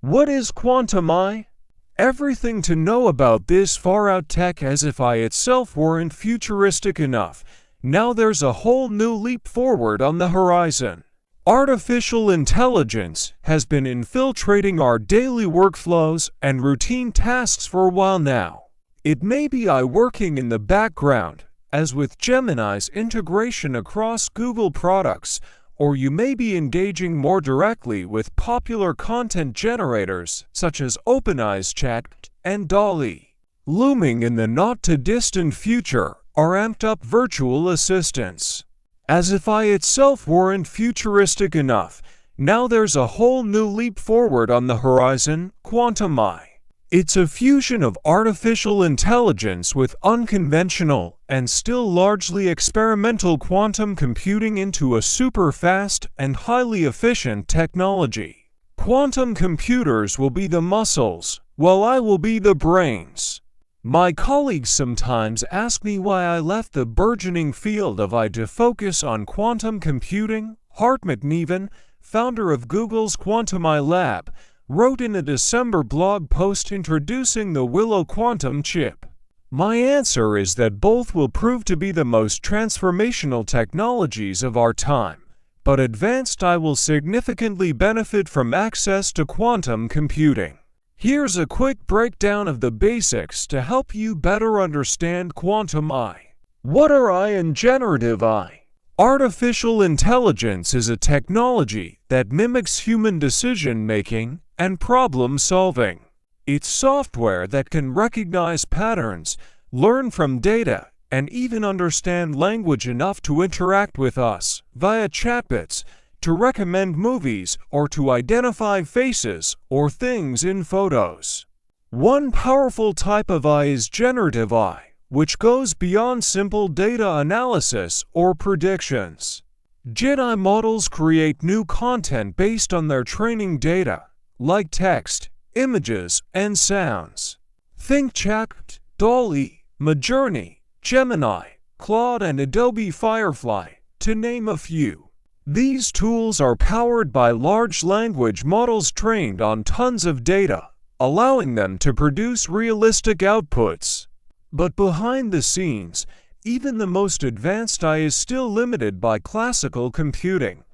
What is quantum I? Everything to know about this far-out tech as if I itself weren't futuristic enough. Now there's a whole new leap forward on the horizon. Artificial intelligence has been infiltrating our daily workflows and routine tasks for a while now. It may be AI working in the background, as with Gemini's integration across Google products, or you may be engaging more directly with popular content generators such as OpenAI's Chat and DALL-E. Looming in the not-too-distant future are amped-up virtual assistants. As if AI itself weren't futuristic enough, now there's a whole new leap forward on the horizon, quantum AI. It's a fusion of artificial intelligence with unconventional and still largely experimental quantum computing into a super-fast and highly efficient technology. Quantum computers will be the muscles, while I will be the brains. My colleagues sometimes ask me why I left the burgeoning field of AI to focus on quantum computing. Hartmut Neven, founder of Google's Quantum AI Lab, wrote in a December blog post introducing the Willow quantum chip. My answer is that both will prove to be the most transformational technologies of our time, but advanced AI will significantly benefit from access to quantum computing. Here's a quick breakdown of the basics to help you better understand quantum AI. What are AI and generative AI? Artificial intelligence is a technology that mimics human decision-making and problem-solving. It's software that can recognize patterns, learn from data, and even understand language enough to interact with us via chatbots, to recommend movies, or to identify faces or things in photos. One powerful type of AI is generative AI, which goes beyond simple data analysis or predictions. Gen AI models create new content based on their training data, like text, images, and sounds. Think Chat, DALL-E, Midjourney, Gemini, Claude, and Adobe Firefly, to name a few. These tools are powered by large language models trained on tons of data, allowing them to produce realistic outputs. But behind the scenes, even the most advanced AI is still limited by classical computing,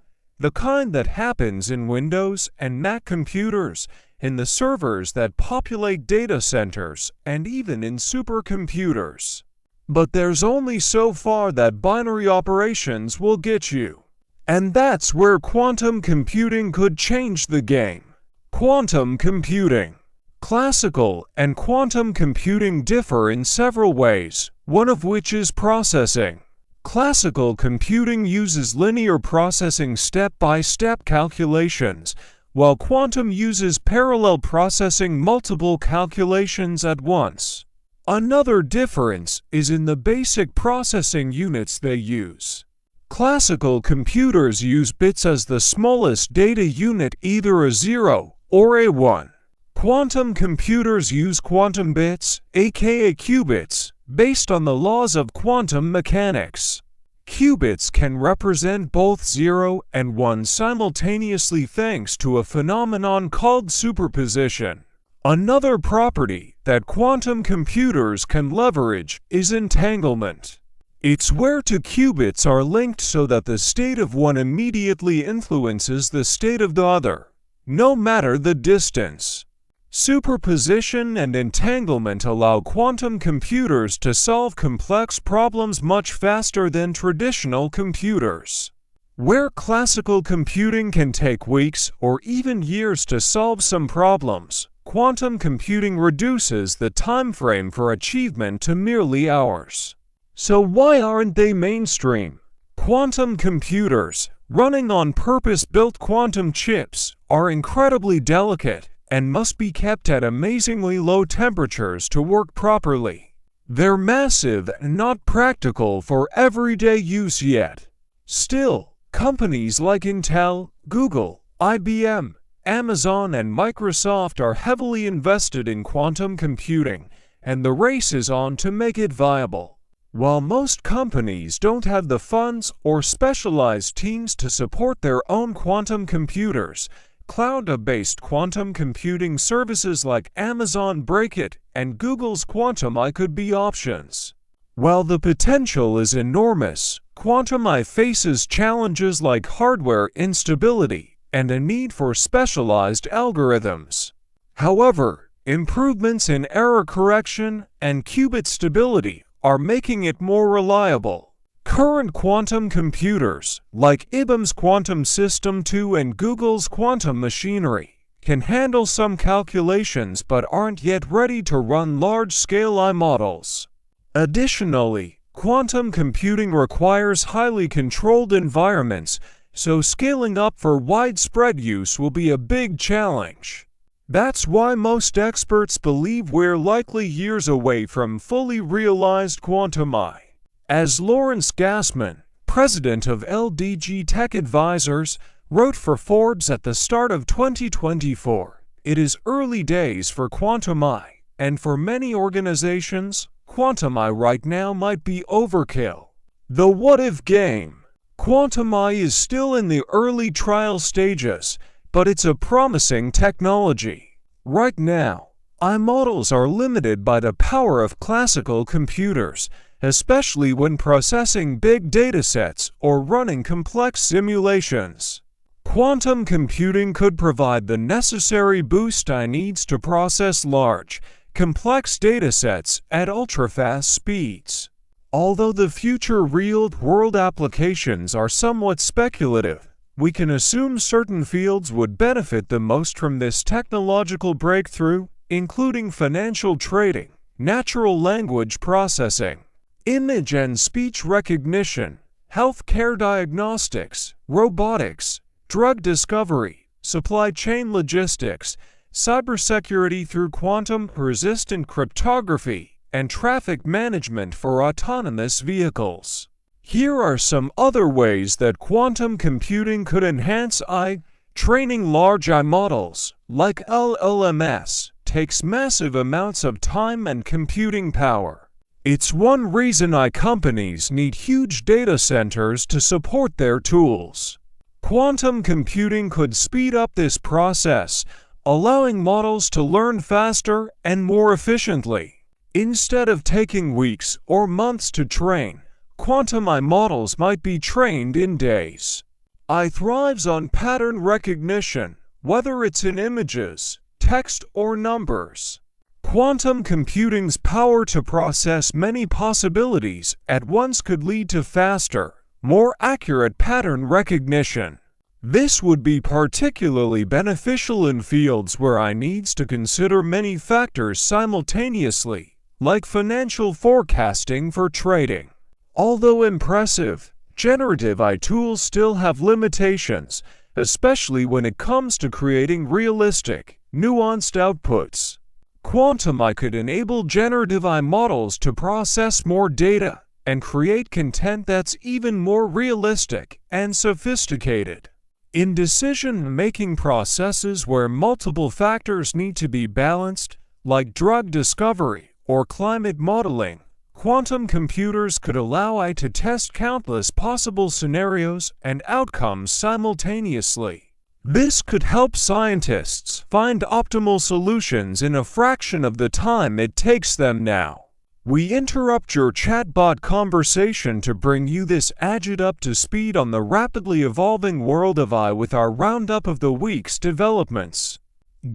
the kind that happens in Windows and Mac computers, in the servers that populate data centers, and even in supercomputers. But there's only so far that binary operations will get you. And that's where quantum computing could change the game. Quantum computing. Classical and quantum computing differ in several ways, one of which is processing. Classical computing uses linear processing step-by-step calculations, while quantum uses parallel processing multiple calculations at once. Another difference is in the basic processing units they use. Classical computers use bits as the smallest data unit, either a 0 or a 1. Quantum computers use quantum bits, aka qubits, based on the laws of quantum mechanics. Qubits can represent both 0 and 1 simultaneously thanks to a phenomenon called superposition. Another property that quantum computers can leverage is entanglement. It's where two qubits are linked so that the state of one immediately influences the state of the other, no matter the distance. Superposition and entanglement allow quantum computers to solve complex problems much faster than traditional computers. Where classical computing can take weeks or even years to solve some problems, quantum computing reduces the time frame for achievement to merely hours. So why aren't they mainstream? Quantum computers, running on purpose-built quantum chips, are incredibly delicate and must be kept at amazingly low temperatures to work properly. They're massive and not practical for everyday use yet. Still, companies like Intel, Google, IBM, Amazon, and Microsoft are heavily invested in quantum computing, and the race is on to make it viable. While most companies don't have the funds or specialized teams to support their own quantum computers, cloud-based quantum computing services like Amazon Breakit and Google's Quantum AI could be options. While the potential is enormous, Quantum AI faces challenges like hardware instability and a need for specialized algorithms. However, improvements in error correction and qubit stability are making it more reliable. Current quantum computers, like IBM's Quantum System 2 and Google's Quantum Machinery, can handle some calculations but aren't yet ready to run large-scale AI models. Additionally, quantum computing requires highly controlled environments, so scaling up for widespread use will be a big challenge. That's why most experts believe we're likely years away from fully realized quantum AI. As Lawrence Gassman, president of LDG Tech Advisors, wrote for Forbes at the start of 2024, it is early days for quantum AI, and for many organizations, quantum AI right now might be overkill. The what-if game. Quantum AI is still in the early trial stages, but it's a promising technology. Right now, AI models are limited by the power of classical computers, especially when processing big datasets or running complex simulations. Quantum computing could provide the necessary boost AI needs to process large, complex datasets at ultra-fast speeds. Although the future real-world applications are somewhat speculative, we can assume certain fields would benefit the most from this technological breakthrough, including financial trading, natural language processing, image and speech recognition, healthcare diagnostics, robotics, drug discovery, supply chain logistics, cybersecurity through quantum-resistant cryptography, and traffic management for autonomous vehicles. Here are some other ways that quantum computing could enhance AI. Training large AI models, like LLMs, takes massive amounts of time and computing power. It's one reason AI companies need huge data centers to support their tools. Quantum computing could speed up this process, allowing models to learn faster and more efficiently. Instead of taking weeks or months to train, quantum AI models might be trained in days. AI thrives on pattern recognition, whether it's in images, text, or numbers. Quantum computing's power to process many possibilities at once could lead to faster, more accurate pattern recognition. This would be particularly beneficial in fields where AI needs to consider many factors simultaneously, like financial forecasting for trading. Although impressive, generative AI tools still have limitations, especially when it comes to creating realistic, nuanced outputs. Quantum AI could enable generative AI models to process more data and create content that's even more realistic and sophisticated. In decision-making processes where multiple factors need to be balanced, like drug discovery or climate modeling, quantum computers could allow AI to test countless possible scenarios and outcomes simultaneously. This could help scientists find optimal solutions in a fraction of the time it takes them now. We interrupt your chatbot conversation to bring you this agit up to speed on the rapidly evolving world of AI with our roundup of the week's developments.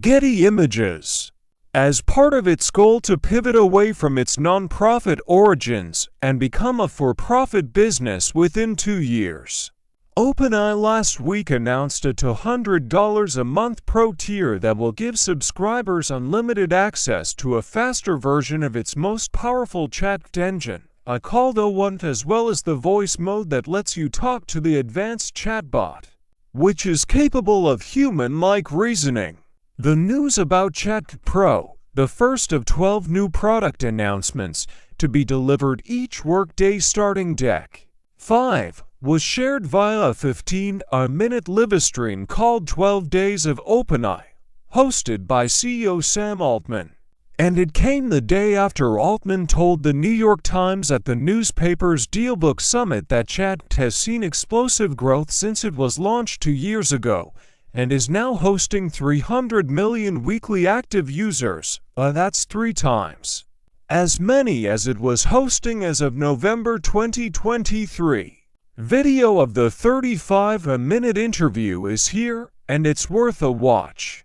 Getty Images. As part of its goal to pivot away from its nonprofit origins and become a for-profit business within 2 years, OpenAI last week announced a $200 a month Pro tier that will give subscribers unlimited access to a faster version of its most powerful chat engine, a called O1, as well as the voice mode that lets you talk to the advanced chatbot, which is capable of human-like reasoning. The news about Chat Pro, the first of 12 new product announcements to be delivered each workday starting Dec. 5, was shared via a 15-minute livestream called 12 Days of OpenAI, hosted by CEO Sam Altman. And it came the day after Altman told the New York Times at the newspaper's Dealbook Summit that Chat has seen explosive growth since it was launched 2 years ago, and is now hosting 300 million weekly active users. That's 3 times as many as it was hosting as of November 2023. Video of the 35-minute interview is here, and it's worth a watch.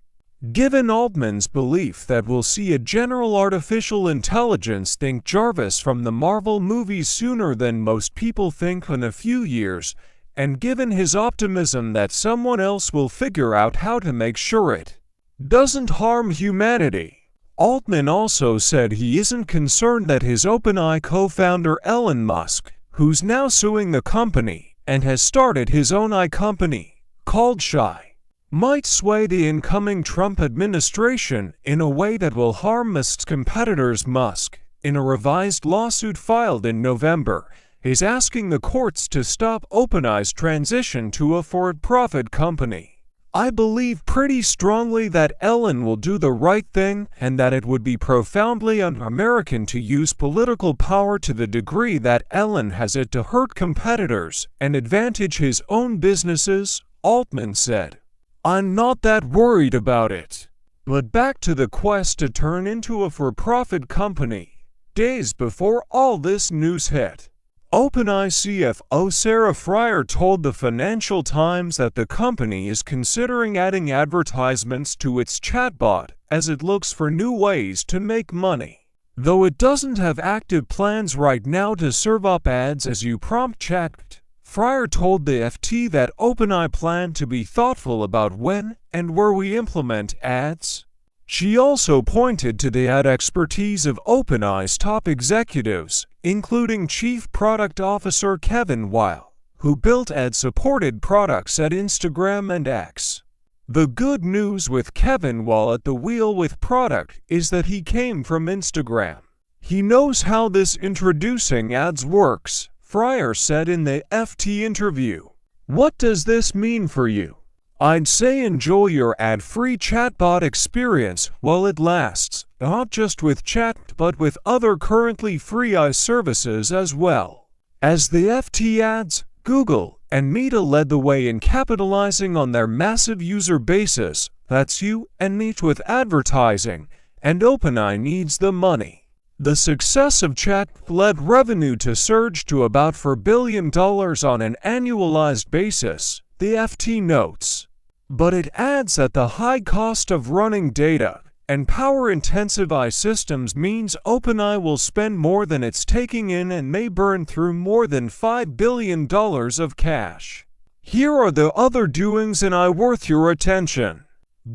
Given Altman's belief that we'll see a general artificial intelligence think Jarvis from the Marvel movies sooner than most people think in a few years, and given his optimism that someone else will figure out how to make sure it doesn't harm humanity, Altman also said he isn't concerned that his OpenAI co-founder Elon Musk, who's now suing the company and has started his own AI company called Shy, might sway the incoming Trump administration in a way that will harm Musk's competitors. Musk, in a revised lawsuit filed in November, is asking the courts to stop OpenAI's transition to a for-profit company. I believe pretty strongly that Elon will do the right thing and that it would be profoundly un-American to use political power to the degree that Elon has it to hurt competitors and advantage his own businesses, Altman said. I'm not that worried about it. But back to the quest to turn into a for-profit company. Days before all this news hit, OpenAI CFO Sarah Friar told the Financial Times that the company is considering adding advertisements to its chatbot as it looks for new ways to make money. Though it doesn't have active plans right now to serve up ads as you prompt chat, Friar told the FT that OpenAI planned to be thoughtful about when and where we implement ads. She also pointed to the ad expertise of OpenAI's top executives, including Chief Product Officer Kevin Weil, who built ad-supported products at Instagram and X. The good news with Kevin Weil at the wheel with product is that he came from Instagram. He knows how this introducing ads works, Friar said in the FT interview. What does this mean for you? I'd say enjoy your ad-free chatbot experience while it lasts, not just with chat but with other currently free AI services as well. As the FT adds, Google and Meta led the way in capitalizing on their massive user bases, that's you and me, with advertising, and OpenAI needs the money. The success of chat led revenue to surge to about $4 billion on an annualized basis, the FT notes. But it adds that the high cost of running data and power-intensive AI systems means OpenAI will spend more than it's taking in and may burn through more than $5 billion of cash. Here are the other doings in AI worth your attention.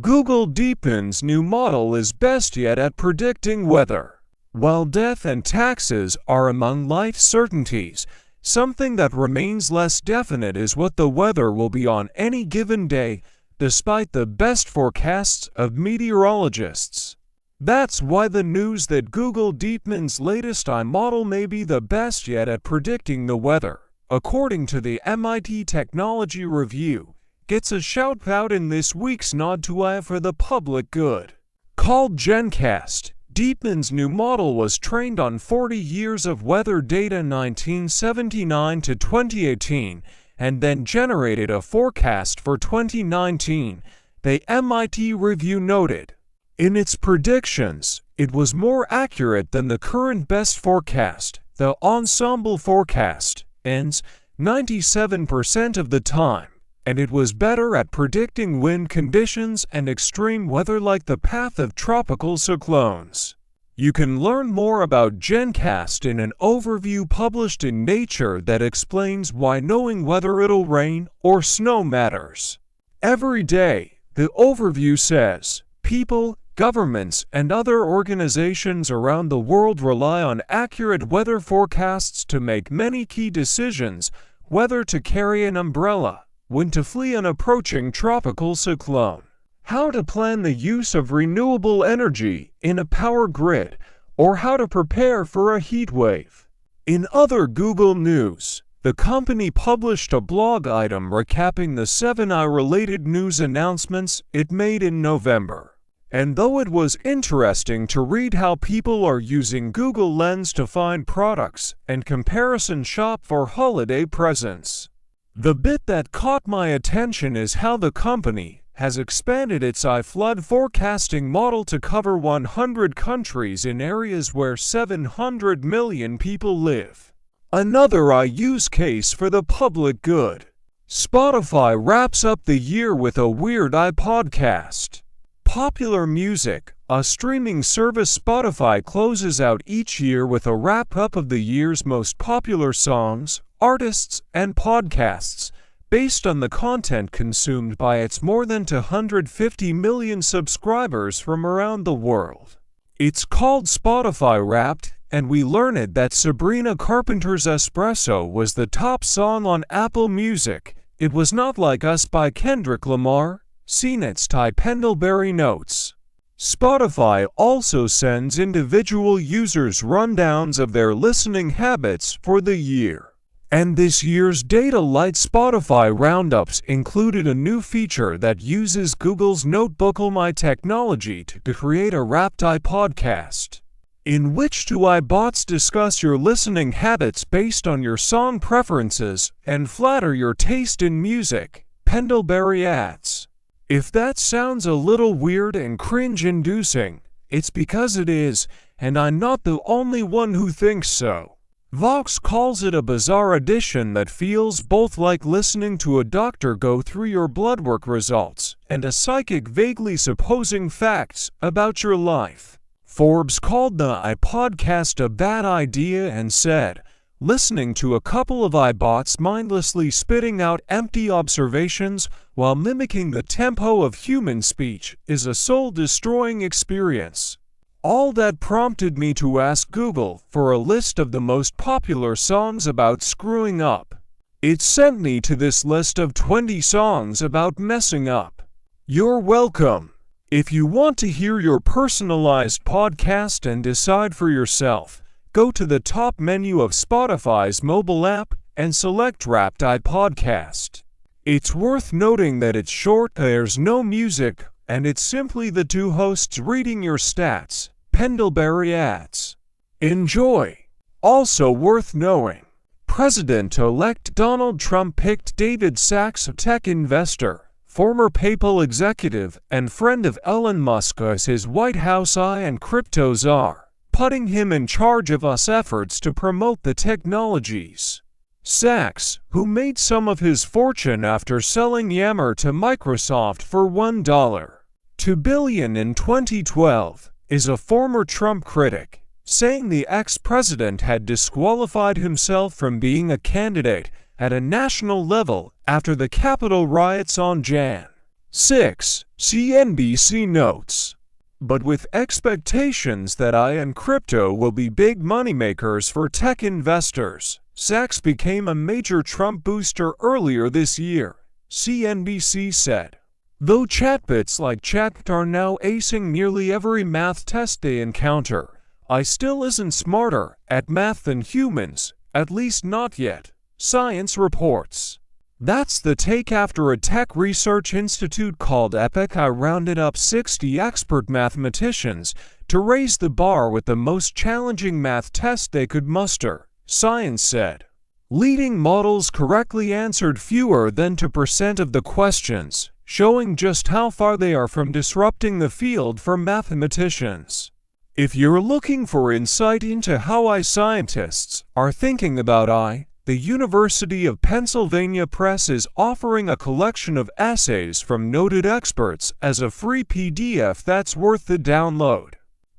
Google DeepMind's new model is best yet at predicting weather. While death and taxes are among life certainties, something that remains less definite is what the weather will be on any given day, despite the best forecasts of meteorologists. That's why the news that Google DeepMind's latest AI model may be the best yet at predicting the weather, according to the MIT Technology Review, gets a shout-out in this week's Nod to AI for the Public Good. Called GenCast, DeepMind's new model was trained on 40 years of weather data 1979 to 2018, and then generated a forecast for 2019, the MIT review noted. In its predictions, it was more accurate than the current best forecast, the ensemble forecast, ends 97% of the time, and it was better at predicting wind conditions and extreme weather like the path of tropical cyclones. You can learn more about GenCast in an overview published in Nature that explains why knowing whether it'll rain or snow matters. Every day, the overview says, people, governments, and other organizations around the world rely on accurate weather forecasts to make many key decisions, whether to carry an umbrella, when to flee an approaching tropical cyclone, how to plan the use of renewable energy in a power grid, or how to prepare for a heat wave. In other Google news, the company published a blog item recapping the 7 AI-related news announcements it made in November. And though it was interesting to read how people are using Google Lens to find products and comparison shop for holiday presents, the bit that caught my attention is how the company, has expanded its flood forecasting model to cover 100 countries in areas where 700 million people live. Another use case for the public good. Spotify wraps up the year with a Weird podcast. Popular Music, a streaming service. Spotify closes out each year with a wrap-up of the year's most popular songs, artists, and podcasts, based on the content consumed by its more than 250 million subscribers from around the world. It's called Spotify Wrapped, and we learned that Sabrina Carpenter's Espresso was the top song on Apple Music. It was Not Like Us by Kendrick Lamar. CNET's Ty Pendlebury notes. Spotify also sends individual users rundowns of their listening habits for the year. And this year's Data Light Spotify Roundups included a new feature that uses Google's Notebook.my technology to create a Wrapped podcast, in which two iBots discuss your listening habits based on your song preferences and flatter your taste in music, Pendlebury adds. If that sounds a little weird and cringe-inducing, it's because it is, and I'm not the only one who thinks so. Vox calls it a bizarre addition that feels both like listening to a doctor go through your blood work results and a psychic vaguely supposing facts about your life. Forbes called the iPodcast a bad idea and said, listening to a couple of iBots mindlessly spitting out empty observations while mimicking the tempo of human speech is a soul-destroying experience. All that prompted me to ask Google for a list of the most popular songs about screwing up. It sent me to this list of 20 songs about messing up. You're welcome. If you want to hear your personalized podcast and decide for yourself, go to the top menu of Spotify's mobile app and select Wrapped podcast. It's worth noting that it's short, there's no music, and it's simply the two hosts reading your stats, Pendlebury adds. Enjoy! Also worth knowing, President-elect Donald Trump picked David Sacks, a tech investor, former PayPal executive, and friend of Elon Musk as his White House eye and crypto czar, putting him in charge of US efforts to promote the technologies. Sacks, who made some of his fortune after selling Yammer to Microsoft for $1.2 billion in 2012, is a former Trump critic, saying the ex-president had disqualified himself from being a candidate at a national level after the Capitol riots on Jan. 6, CNBC notes. But with expectations that AI and crypto will be big moneymakers for tech investors, Sacks became a major Trump booster earlier this year, CNBC said. Though chatbots like Chat are now acing nearly every math test they encounter, AI still isn't smarter at math than humans, at least not yet, Science reports. That's the take after a tech research institute called Epic rounded up 60 expert mathematicians to raise the bar with the most challenging math test they could muster, Science said. Leading models correctly answered fewer than 2% of the questions, showing just how far they are from disrupting the field for mathematicians. If you're looking for insight into how AI scientists are thinking about AI, the University of Pennsylvania Press is offering a collection of essays from noted experts as a free PDF that's worth the download.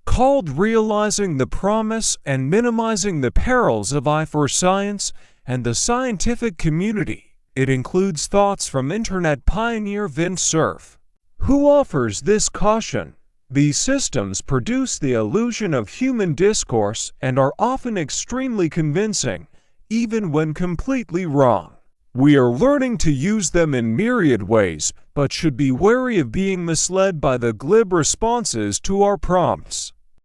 Called Realizing the Promise and Minimizing the Perils of AI for Science and the Scientific Community, it includes thoughts from internet pioneer Vint Cerf, who offers this caution. These systems produce the illusion of human discourse and are often extremely convincing, even when completely wrong. We are learning to use them in myriad ways, but should be wary of being misled by the glib responses to our prompts.